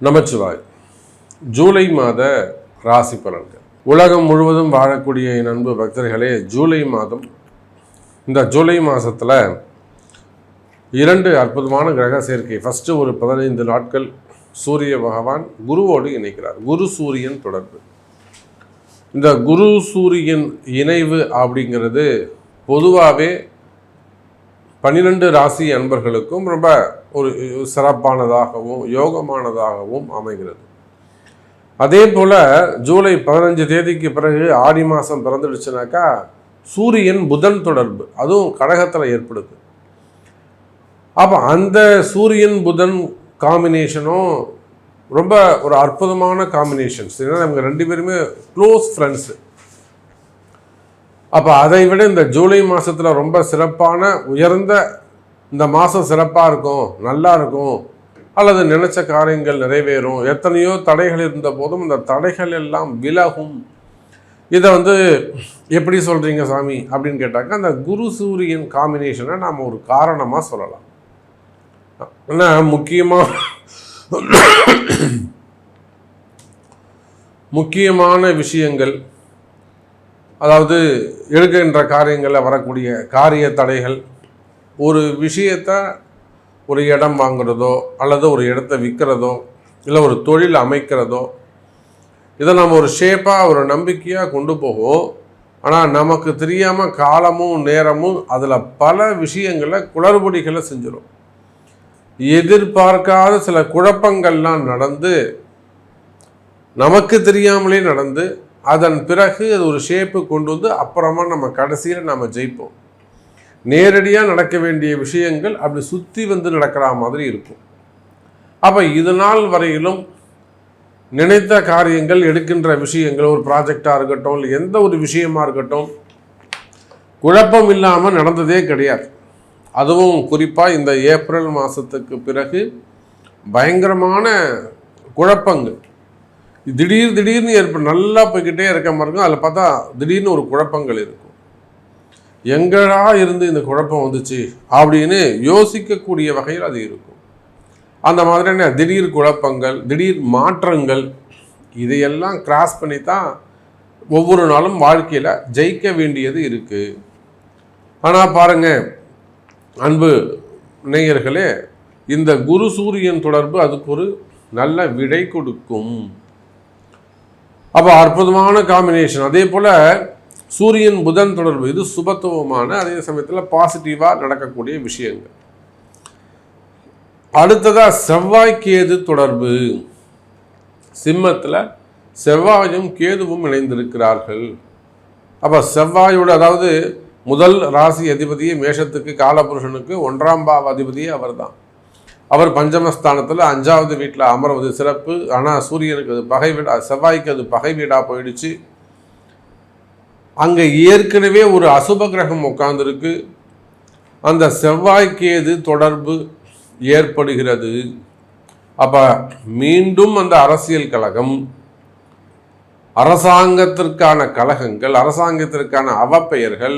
நமச்சிவாய். ஜூலை மாத ராசி பலன்கள். உலகம் முழுவதும் வாழக்கூடிய என் அன்பு பக்தர்களே, ஜூலை மாதம், இந்த ஜூலை மாதத்தில் 2 அற்புதமான கிரக சேர்க்கை. ஃபஸ்ட்டு ஒரு 15 நாட்கள் சூரிய பகவான் குருவோடு இணைக்கிறார். குரு சூரியன் தொடர்பு. இந்த குரு சூரியன் இணைவு அப்படிங்கிறது பொதுவாகவே 12 ராசி அன்பர்களுக்கும் ரொம்ப ஒரு சிறப்பானதாகவும் யோகமானதாகவும் அமைகிறது. அதே போல் ஜூலை 15 தேதிக்கு பிறகு ஆடி மாதம் பிறந்துடுச்சுனாக்கா சூரியன் புதன் தொடர்பு, அதுவும் கடகத்தில் ஏற்படுது. அப்போ அந்த சூரியன் புதன் காம்பினேஷனும் ரொம்ப ஒரு அற்புதமான காம்பினேஷன்ஸ். ஏன்னா நமக்கு 2 பேருமே க்ளோஸ் ஃப்ரெண்ட்ஸு. அப்போ அதை விட இந்த ஜூலை மாதத்தில் ரொம்ப சிறப்பான உயர்ந்த இந்த மாதம் சிறப்பாக இருக்கும், நல்லா இருக்கும், அல்லது நினைச்ச காரியங்கள் நிறைவேறும். எத்தனையோ தடைகள் இருந்த போதும் இந்த தடைகள் எல்லாம் விலகும். இதை எப்படி சொல்கிறீங்க சாமி அப்படின்னு கேட்டாக்கா, அந்த குரு சூரியன் காம்பினேஷனை நாம் ஒரு காரணமாக சொல்லலாம். ஏன்னா முக்கியமான விஷயங்கள், அதாவது எடுக்கின்ற காரியங்களில் வரக்கூடிய காரிய தடைகள், ஒரு விஷயத்தை ஒரு இடம் வாங்குறதோ அல்லது ஒரு இடத்த விற்கிறதோ இல்லை ஒரு தொழில் அமைக்கிறதோ, இதை நம்ம ஒரு ஷேப்பாக ஒரு நம்பிக்கையாக கொண்டு போகும். ஆனால் நமக்கு தெரியாமல் காலமும் நேரமும் அதில் பல விஷயங்களை குளறுபடிகளை செஞ்சிடும். எதிர்பார்க்காத சில குழப்பங்கள்லாம் நடந்து, நமக்கு தெரியாமலே நடந்து, அதன் பிறகு அது ஒரு ஷேப்பு கொண்டு வந்து அப்புறமா நம்ம கடைசியில் நம்ம ஜெயிப்போம். நேரடியாக நடக்க வேண்டிய விஷயங்கள் அப்படி சுற்றி நடக்கிற மாதிரி இருக்கும். அப்போ இது நாள் வரையிலும் நினைத்த காரியங்கள், எடுக்கின்ற விஷயங்கள், ஒரு ப்ராஜெக்டாக இருக்கட்டும், இல்லை எந்த ஒரு விஷயமா இருக்கட்டும், குழப்பம் இல்லாமல் நடந்ததே கிடையாது. அதுவும் குறிப்பாக இந்த ஏப்ரல் மாதத்துக்கு பிறகு பயங்கரமான குழப்பங்கள் திடீர்னு ஏற்படும். நல்லா போய்கிட்டே இருக்க மாதிரி இருக்கும். அதில் பார்த்தா திடீர்னு ஒரு குழப்பங்கள் இருக்கும். எங்கடா இருந்து இந்த குழப்பம் வந்துச்சு அப்படின்னு யோசிக்கக்கூடிய வகையில் அது இருக்கும். அந்த மாதிரியான திடீர் குழப்பங்கள், திடீர் மாற்றங்கள், இதையெல்லாம் கிராஸ் பண்ணி தான் ஒவ்வொரு நாளும் வாழ்க்கையில் ஜெயிக்க வேண்டியது இருக்குது. ஆனால் பாருங்கள் அன்பு நேயர்களே, இந்த குரு சூரியன் தொடர்பு அதுக்கு ஒரு நல்ல விடை கொடுக்கும். அப்போ அற்புதமான காம்பினேஷன். அதே போல் சூரியன் புதன் தொடர்பு, இது சுபத்துவமான, அதே சமயத்தில் பாசிட்டிவாக நடக்கக்கூடிய விஷயங்கள். அடுத்ததாக செவ்வாய் கேது தொடர்பு. சிம்மத்தில் செவ்வாயும் கேதுவும் இணைந்திருக்கிறார்கள். அப்போ செவ்வாயோட, அதாவது முதல் ராசி அதிபதியே மேஷத்துக்கு, காலபுருஷனுக்கு 1ஆம் பாவ அதிபதியே அவர் தான். அவர் பஞ்சமஸ்தானத்தில் 5வது வீட்டில் அமர்வது சிறப்பு. ஆனால் சூரியனுக்கு அது பகை வீடா, செவ்வாய்க்கு அது பகை வீடாக போயிடுச்சு. அங்கே ஏற்கனவே ஒரு அசுப கிரகம் உட்கார்ந்துருக்கு. அந்த செவ்வாய்க்கேது தொடர்பு ஏற்படுகிறது. அப்போ மீண்டும் அந்த அரசியல் கழகம், அரசாங்கத்திற்கான கழகங்கள், அரசாங்கத்திற்கான அவப்பெயர்கள்,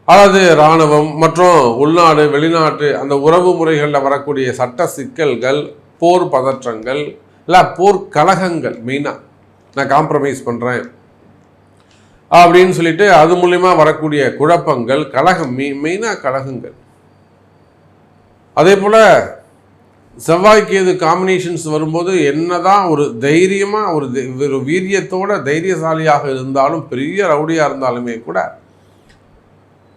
அதாவது இராணுவம் மற்றும் உள்நாடு வெளிநாட்டு அந்த உறவு முறைகளில் வரக்கூடிய சட்ட சிக்கல்கள், போர் பதற்றங்கள், இல்லை போர் கழகங்கள், மெயினாக நான் காம்ப்ரமைஸ் பண்ணுறேன் அப்படின்னு சொல்லிட்டு அது மூலிமா வரக்கூடிய குழப்பங்கள், கழகம், மெயினாக கழகங்கள். அதே போல் செவ்வாய்க்கேது காம்பினேஷன்ஸ் வரும்போது என்னதான் ஒரு தைரியமாக ஒரு வீரியத்தோட தைரியசாலியாக இருந்தாலும், பெரிய ரவுடியாக இருந்தாலுமே கூட,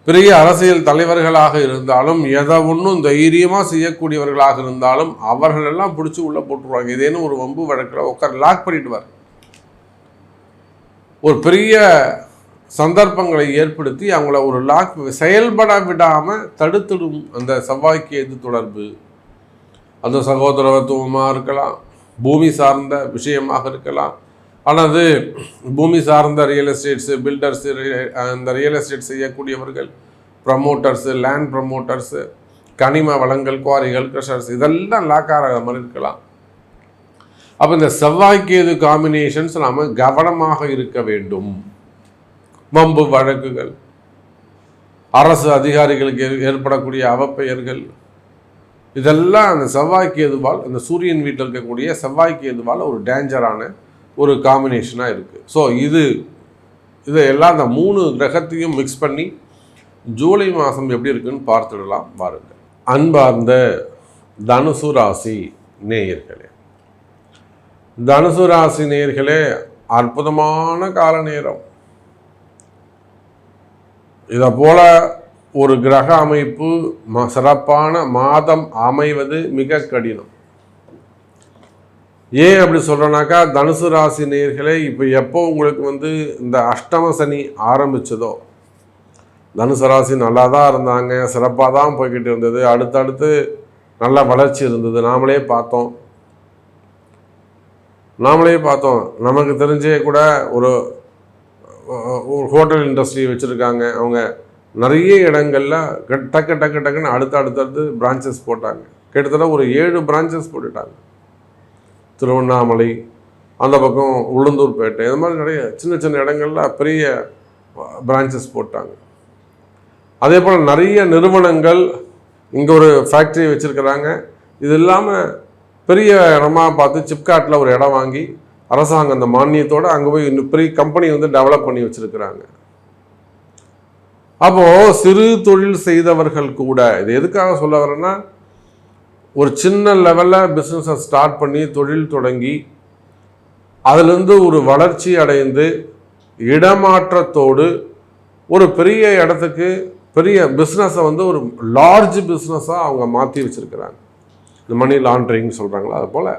பெரிய அரசியல் தலைவர்களாக இருந்தாலும், எதை ஒன்றும் தைரியமாக செய்யக்கூடியவர்களாக இருந்தாலும் அவர்களெல்லாம் பிடிச்சி உள்ளே போட்டுருவாங்க. ஏதேனும் ஒரு வம்பு வழக்கில் உட்கார் லாக் பண்ணிடுவார். ஒரு பெரிய சந்தர்ப்பங்களை ஏற்படுத்தி அவங்கள ஒரு லாக் செயல்பட விடாமல் தடுத்துடும் அந்த செவ்வாய்க்கேது தொடர்பு. அந்த சகோதரத்துவமாக இருக்கலாம், பூமி சார்ந்த விஷயமாக இருக்கலாம். ஆனால் அது பூமி சார்ந்த ரியல் எஸ்டேட்ஸு, பில்டர்ஸு, அந்த ரியல் எஸ்டேட் செய்யக்கூடியவர்கள், ப்ரமோட்டர்ஸு, லேண்ட் ப்ரமோட்டர்ஸு, கனிம வளங்கள், குவாரிகள், க்ரஷர்ஸ், இதெல்லாம் லாக் ஆகிற மாதிரி இருக்கலாம். அப்போ இந்த செவ்வாய்க்கேது காம்பினேஷன்ஸ் நாம் கவனமாக இருக்க வேண்டும். வம்பு வழக்குகள், அரசு அதிகாரிகளுக்கு ஏற்படக்கூடிய அவப்பெயர்கள், இதெல்லாம் அந்த செவ்வாய் கேதுவால், இந்த சூரியன் வீட்டில் இருக்கக்கூடிய செவ்வாய் கேதுவால் ஒரு டேஞ்சரான ஒரு காம்பினேஷனாக இருக்குது. ஸோ இதையெல்லாம் அந்த 3 கிரகத்தையும் மிக்ஸ் பண்ணி ஜூலை மாதம் எப்படி இருக்குன்னு பார்த்துடலாம் பாருங்கள். அன்பார்ந்த தனுசு ராசி நேயர்களே, தனுசு ராசி நேயர்களே, அற்புதமான கால நேரம். இதை போல ஒரு கிரக அமைப்பு சிறப்பான மாதம் அமைவது மிக கடினம். ஏன் அப்படி சொல்கிறேன்னாக்கா, தனுசு ராசி நேயர்களே, இப்போ எப்போ உங்களுக்கு இந்த அஷ்டம சனி ஆரம்பித்ததோ, தனுசு ராசி நல்லா தான் இருந்தாங்க, சிறப்பாக தான் போய்கிட்டு இருந்தது, அடுத்தடுத்து நல்ல வளர்ச்சி இருந்தது. நாமளே பார்த்தோம். நமக்கு தெரிஞ்சே கூட ஒரு ஹோட்டல் இண்டஸ்ட்ரி வச்சுருக்காங்க. அவங்க நிறைய இடங்களில் டக்குன்னு அடுத்தடுத்து பிரான்ச்சஸ் போட்டாங்க. கிட்டத்தட்ட ஒரு 7 பிரான்ச்சஸ் போட்டுட்டாங்க. திருவண்ணாமலை, அந்த பக்கம் உளுந்தூர்பேட்டை, இந்த மாதிரி நிறைய சின்ன இடங்களில் பெரிய பிரான்ச்சஸ் போட்டாங்க. அதே போல் நிறைய நிறுவனங்கள் இங்கே ஒரு ஃபேக்ட்ரி வச்சுருக்கிறாங்க. இது இல்லாமல் பெரிய இடமாக பார்த்து சிப்காட்டில் ஒரு இடம் வாங்கி அரசாங்கம் அந்த மானியத்தோடு அங்கே போய் இன்னும் பெரிய கம்பெனி டெவலப் பண்ணி வச்சுருக்கிறாங்க. அப்போது சிறு தொழில் செய்தவர்கள் கூட, இது எதுக்காக சொல்ல வரேன்னா, ஒரு சின்ன லெவலில் பிஸ்னஸை ஸ்டார்ட் பண்ணி தொழில் தொடங்கி அதிலிருந்து ஒரு வளர்ச்சி அடைந்து இடமாற்றத்தோடு ஒரு பெரிய இடத்துக்கு பெரிய பிஸ்னஸை ஒரு லார்ஜ் பிஸ்னஸாக அவங்க மாற்றி வச்சுருக்கிறாங்க. இந்த மணி லாண்ட்ரிங் சொல்கிறாங்களா, அது போல்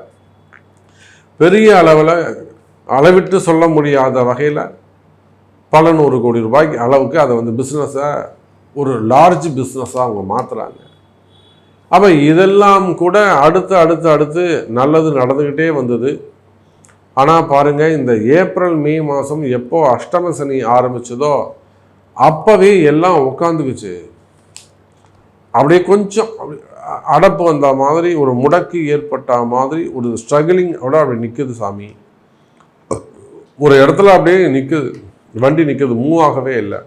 பெரிய அளவில் அளவிட்டு சொல்ல முடியாத வகையில் பல 100 கோடி ரூபாய்க்கு அளவுக்கு அதை பிஸ்னஸை ஒரு லார்ஜ் பிஸ்னஸாக அவங்க மாற்றுறாங்க. அப்போ இதெல்லாம் கூட அடுத்து நல்லது நடந்துக்கிட்டே வந்தது. ஆனால் பாருங்கள், இந்த ஏப்ரல் மே மாதம் எப்போ அஷ்டம சனி ஆரம்பித்ததோ அப்போவே எல்லாம் உட்காந்துக்குச்சு. அப்படியே கொஞ்சம் அடப்பு வந்த மாதிரி, ஒரு முடக்கு ஏற்பட்ட மாதிரி, ஒரு ஸ்ட்ரகிளிங்கோட அப்படி நிற்குது சாமி. ஒரு இடத்துல அப்படியே நிற்குது, வண்டி நிற்குது, மூவ் ஆகவே இல்லை.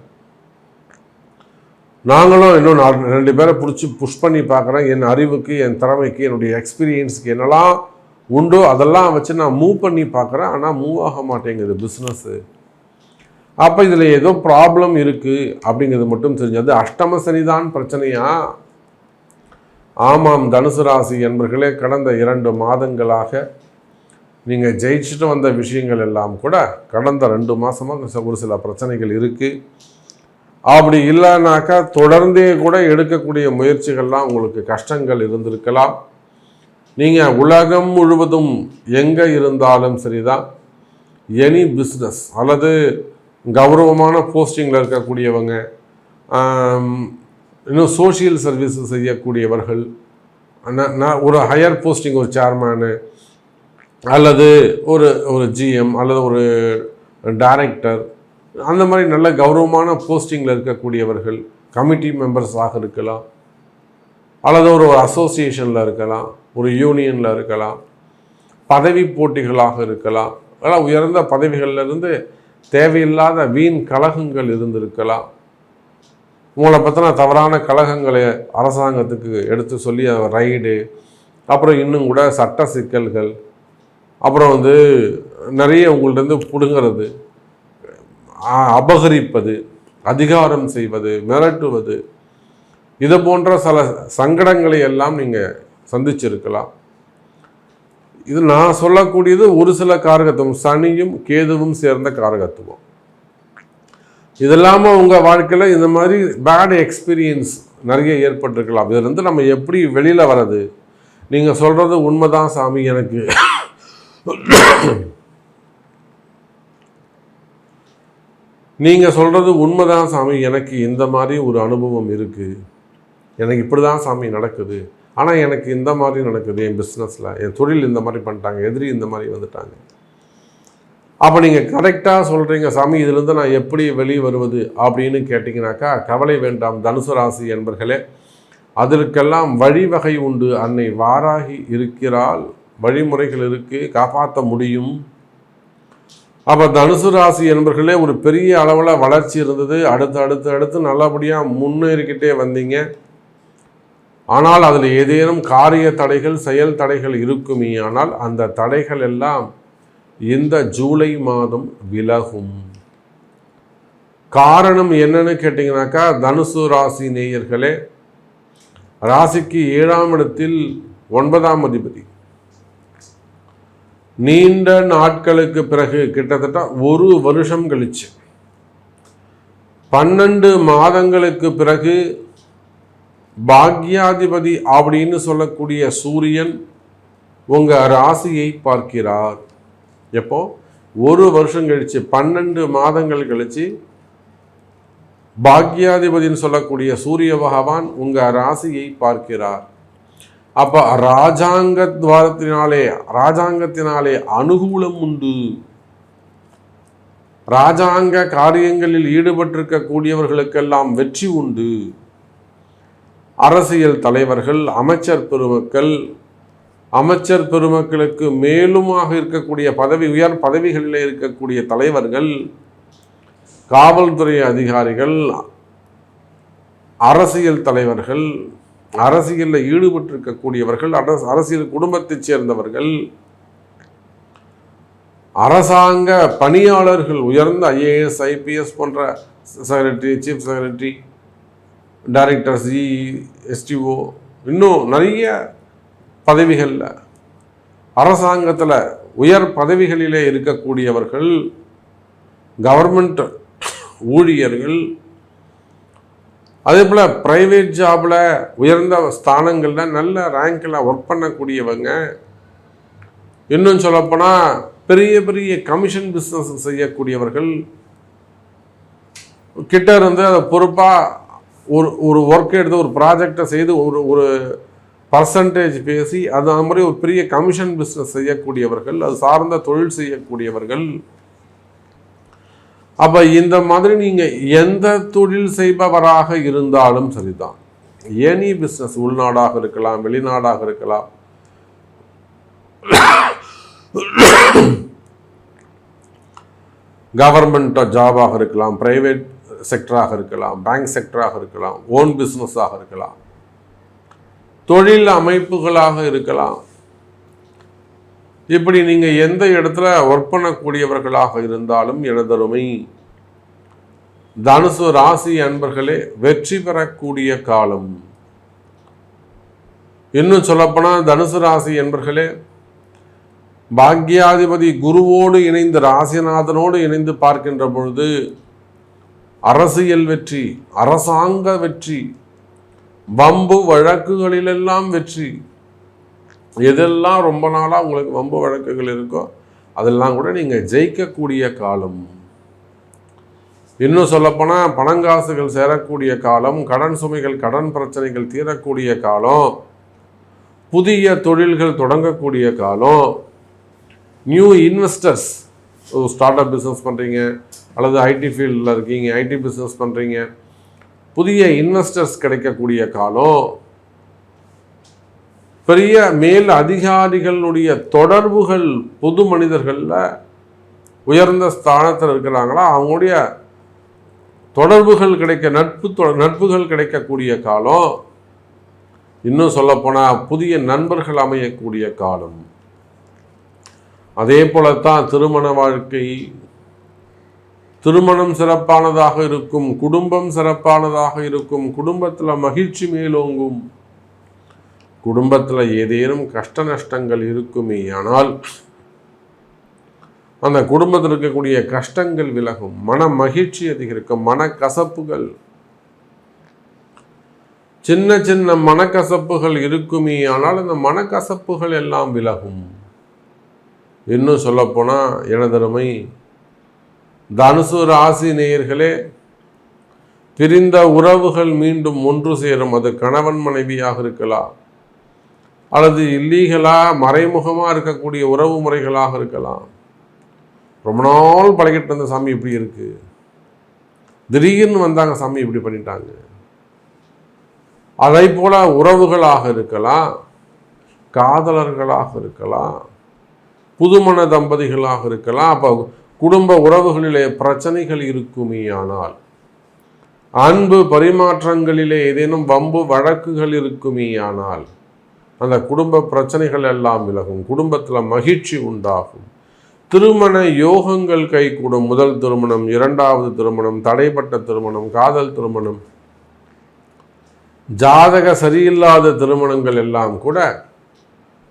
நாங்களும் இன்னும் 2 பேரை பிடிச்சி புஷ் பண்ணி பார்க்குறேன். என் அறிவுக்கு, என் திறமைக்கு, என்னுடைய எக்ஸ்பீரியன்ஸுக்கு என்னெல்லாம் உண்டோ அதெல்லாம் வச்சு நான் மூவ் பண்ணி பார்க்குறேன். ஆனால் மூவ் ஆக மாட்டேங்குது பிஸ்னஸ்ஸு. அப்போ இதில் ஏதோ ப்ராப்ளம் இருக்குது அப்படிங்கிறது மட்டும் தெரிஞ்சது. அஷ்டம சனிதான் பிரச்சனையா? ஆமாம் தனுசு ராசி என்பர்களே, கடந்த 2 மாதங்களாக நீங்கள் ஜெயிச்சுட்டு வந்த விஷயங்கள் எல்லாம் கூட கடந்த 2 மாதமாக ஒரு சில பிரச்சனைகள் இருக்குது. அப்படி இல்லைனாக்கா தொடர்ந்தே கூட எடுக்கக்கூடிய முயற்சிகள்லாம் உங்களுக்கு கஷ்டங்கள் இருந்திருக்கலாம். நீங்கள் உலகம் முழுவதும் எங்கே இருந்தாலும் சரிதான், எனி பிஸ்னஸ் அல்லது கௌரவமான போஸ்டிங்கில் இருக்கக்கூடியவங்க, இன்னும் சோஷியல் சர்வீஸ் செய்யக்கூடியவர்கள், ஒரு ஹையர் போஸ்டிங், ஒரு சேர்மேனு அல்லது ஒரு ஜிஎம் அல்லது ஒரு டைரக்டர், அந்த மாதிரி நல்ல கௌரவமான போஸ்டிங்கில் இருக்கக்கூடியவர்கள், கமிட்டி மெம்பர்ஸாக இருக்கலாம், அல்லது ஒரு அசோசியேஷனில் இருக்கலாம், ஒரு யூனியனில் இருக்கலாம், பதவி போட்டிகளாக இருக்கலாம், அதெல்லாம் உயர்ந்த பதவிகளிலிருந்து தேவையில்லாத வீண் கலகங்கள் இருந்திருக்கலாம். உங்களை பற்றின தவறான கலகங்களை அரசாங்கத்துக்கு எடுத்து சொல்லி ரைடு, அப்புறம் இன்னும் கூட சட்ட சிக்கல்கள், அப்புறம் நிறைய உங்கள்கிட்ட பிடுங்கிறது, அபகரிப்பது, அதிகாரம் செய்வது, மிரட்டுவது, இது போன்ற சில சங்கடங்களை எல்லாம் நீங்கள் சந்திச்சிருக்கலாம். இது நான் சொல்லக்கூடியது ஒரு சில காரகத்துவம், சனியும் கேதுவும் சேர்ந்த காரகத்துவம். இது இல்லாமல் உங்கள் வாழ்க்கையில் இந்த மாதிரி பேட் எக்ஸ்பீரியன்ஸ் நிறைய ஏற்பட்டிருக்கலாம். இதுலேருந்து நம்ம எப்படி வெளியில் வர்றது? நீங்கள் சொல்கிறது உண்மைதான் சாமி, எனக்கு நீங்கள் சொல்கிறது உண்மைதான் சாமி, எனக்கு இந்த மாதிரி ஒரு அனுபவம் இருக்குது, எனக்கு இப்படி தான் சாமி நடக்குது, ஆனால் எனக்கு இந்த மாதிரி நடக்குது, என் பிஸ்னஸில் என் தொழில் இந்த மாதிரி பண்ணிட்டாங்க, எதிரி இந்த மாதிரி வந்துட்டாங்க. அப்போ நீங்கள் கரெக்டாக சொல்கிறீங்க சாமி, இதிலிருந்து நான் எப்படி வெளியே வருவது அப்படின்னு கேட்டிங்கனாக்கா, கவலை வேண்டாம் தனுசு ராசி என்பர்களே, அதற்கெல்லாம் வழிவகை உண்டு. அன்னை வாராகி இருக்கிறாள், வழிமுறைகள் இருக்குது, காப்பாற்ற முடியும். அப்போ தனுசு ராசி என்பர்களே, ஒரு பெரிய அளவில் வளர்ச்சி இருந்தது. அடுத்து நல்லபடியாக முன்னேறிக்கிட்டே வந்தீங்க. ஆனால் அதில் ஏதேனும் காரிய தடைகள் செயல் தடைகள் இருக்குமே ஆனால் அந்த தடைகள் எல்லாம் இந்த ஜூலை மாதம் விலகும். காரணம் என்னன்னு கேட்டிங்கனாக்கா, தனுசு ராசி நேயர்களே, ராசிக்கு 7ஆம் இடத்தில் 9ஆம் அதிபதி நீண்ட நாட்களுக்கு பிறகு கிட்டத்தட்ட 1 வருஷம் கழிச்சு 12 மாதங்களுக்கு பிறகு பாக்யாதிபதி அப்படின்னு சொல்லக்கூடிய சூரியன் உங்க ராசியை பார்க்கிறார். எப்போ? 1 வருஷம் கழிச்சு 12 மாதங்கள் கழிச்சு பாக்யாதிபதினு சொல்லக்கூடிய சூரிய பகவான் உங்க ராசியை பார்க்கிறார். அப்ப ராஜாங்கத்தினாலே அனுகூலம் உண்டு. ராஜாங்க காரியங்களில் ஈடுபட்டிருக்கக்கூடியவர்களுக்கெல்லாம் வெற்றி உண்டு. அரசியல் தலைவர்கள், அமைச்சர் பெருமக்களுக்கு மேலுமாக இருக்கக்கூடிய உயர் பதவிகளில் இருக்கக்கூடிய தலைவர்கள், காவல்துறை அதிகாரிகள், அரசியல் தலைவர்கள், அரசியலில் ஈடுபட்டிருக்கக்கூடியவர்கள், அரசியல் குடும்பத்தைச் சேர்ந்தவர்கள், அரசாங்க பணியாளர்கள், உயர்ந்த IAS IPS போன்ற secretary, chief secretary, director, STO, இன்னும் நிறைய பதவிகளில் அரசாங்கத்தில் உயர் பதவிகளிலே இருக்கக்கூடியவர்கள், கவர்மெண்ட் ஊழியர்கள், அதே போல் ப்ரைவேட் ஜாபில் உயர்ந்த ஸ்தானங்களில் நல்ல ரேங்கில் ஒர்க் பண்ணக்கூடியவங்க, இன்னும் சொல்லப்போனால் பெரிய பெரிய கமிஷன் பிஸ்னஸ் செய்யக்கூடியவர்கள் கிட்ட இருந்து அதை பொறுப்பாக ஒரு ஒர்க் எடுத்து ஒரு ப்ராஜெக்டை செய்து ஒரு பர்சன்டேஜ் பேசி அது அந்த மாதிரி ஒரு பெரிய கமிஷன் பிஸ்னஸ் செய்யக்கூடியவர்கள், அது சார்ந்த தொழில் செய்யக்கூடியவர்கள். அப்போ இந்த மாதிரி நீங்கள் எந்த தொழில் செய்பவராக இருந்தாலும் சரிதான், எனி பிஸ்னஸ், உள்நாடாக இருக்கலாம், வெளிநாடாக இருக்கலாம், கவர்மெண்ட் ஜாபாக இருக்கலாம், பிரைவேட் செக்டராக இருக்கலாம், பேங்க் செக்டராக இருக்கலாம், ஓன் பிஸ்னஸாக இருக்கலாம், தொழில் அமைப்புகளாக இருக்கலாம். இப்படி நீங்கள் எந்த இடத்துல ஒர்க் பண்ணக்கூடியவர்களாக இருந்தாலும் எனதருமை தனுசு ராசி அன்பர்களே, வெற்றி பெறக்கூடிய காலம். இன்னும் சொல்லப்போனால் தனுசு ராசி என்பர்களே, பாக்யாதிபதி குருவோடு இணைந்து ராசிநாதனோடு இணைந்து பார்க்கின்ற பொழுது அரசியல் வெற்றி, அரசாங்க வெற்றி, வம்பு வழக்குகளிலெல்லாம் வெற்றி. எதெல்லாம் ரொம்ப நாளாக உங்களுக்கு வம்பு வழக்குகள் இருக்கோ அதெல்லாம் கூட நீங்கள் ஜெயிக்கக்கூடிய காலம். இன்னும் சொல்லப்போனால் பணங்காசுகள் சேரக்கூடிய காலம், கடன் சுமைகள், கடன் பிரச்சனைகள் தீரக்கூடிய காலம், புதிய தொழில்கள் தொடங்கக்கூடிய காலம், new investors, start up business பண்ணுறீங்க அல்லது ஐடி ஃபீல்டில் இருக்கீங்க, ஐடி பிஸ்னஸ் பண்ணுறீங்க, புதிய இன்வெஸ்டர்ஸ் கிடைக்கக்கூடிய காலம், பெரிய மேல் அதிகாரிகளுடைய தொடர்புகள், பொது மனிதர்களில் உயர்ந்த ஸ்தானத்தில் இருக்கிறாங்களா அவங்களுடைய தொடர்புகள் கிடைக்க, நட்புகள் கிடைக்கக்கூடிய காலம். இன்னும் சொல்லப்போனால் புதிய நண்பர்கள் அமையக்கூடிய காலம். அதே போலத்தான் திருமண வாழ்க்கை, திருமணம் சிறப்பானதாக இருக்கும், குடும்பம் சிறப்பானதாக இருக்கும், குடும்பத்தில் மகிழ்ச்சி மேலோங்கும். குடும்பத்தில் ஏதேனும் கஷ்ட நஷ்டங்கள் இருக்குமே ஆனால் அந்த குடும்பத்தில் இருக்கக்கூடிய கஷ்டங்கள் விலகும், மன மகிழ்ச்சி அதிகரிக்கும், மனக்கசப்புகள், சின்ன சின்ன மனக்கசப்புகள் இருக்குமே ஆனால் அந்த மனக்கசப்புகள் எல்லாம் விலகும். இன்னும் சொல்லப்போனால் எனதருமை தனுசு ராசி நேயர்களே, பிரிந்த உறவுகள் மீண்டும் ஒன்று சேரும். அது கணவன் மனைவியாக இருக்கலாம், அல்லது இல்லீகலாக மறைமுகமாக இருக்கக்கூடிய உறவு முறைகளாக இருக்கலாம். ரொம்ப நாள் பழகிட்டு இருந்த சாமி இப்படி இருக்கு, திடீர்னு வந்தாங்க சாமி இப்படி பண்ணிட்டாங்க. அதை போல உறவுகளாக இருக்கலாம், காதலர்களாக இருக்கலாம், புதுமண தம்பதிகளாக இருக்கலாம். அப்போ குடும்ப உறவுகளிலே பிரச்சனைகள் இருக்குமே ஆனால் அன்பு பரிமாற்றங்களிலே ஏதேனும் வம்பு வழக்குகள் இருக்குமேயானால் அந்த குடும்ப பிரச்சனைகள் எல்லாம் விலகும், குடும்பத்தில் மகிழ்ச்சி உண்டாகும், திருமண யோகங்கள் கைகூடும். முதல் திருமணம், இரண்டாவது திருமணம், தடைப்பட்ட திருமணம், காதல் திருமணம், ஜாதக சரியில்லாத திருமணங்கள் எல்லாம் கூட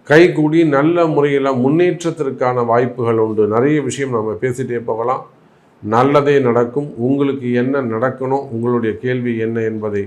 கைகூடி நல்ல முறையில் முன்னேற்றத்திற்கான வாய்ப்புகள் உண்டு. நிறைய விஷயம் நம்ம பேசிகிட்டே போகலாம். நல்லதே நடக்கும். உங்களுக்கு என்ன நடக்கணும், உங்களுடைய கேள்வி என்ன என்பதை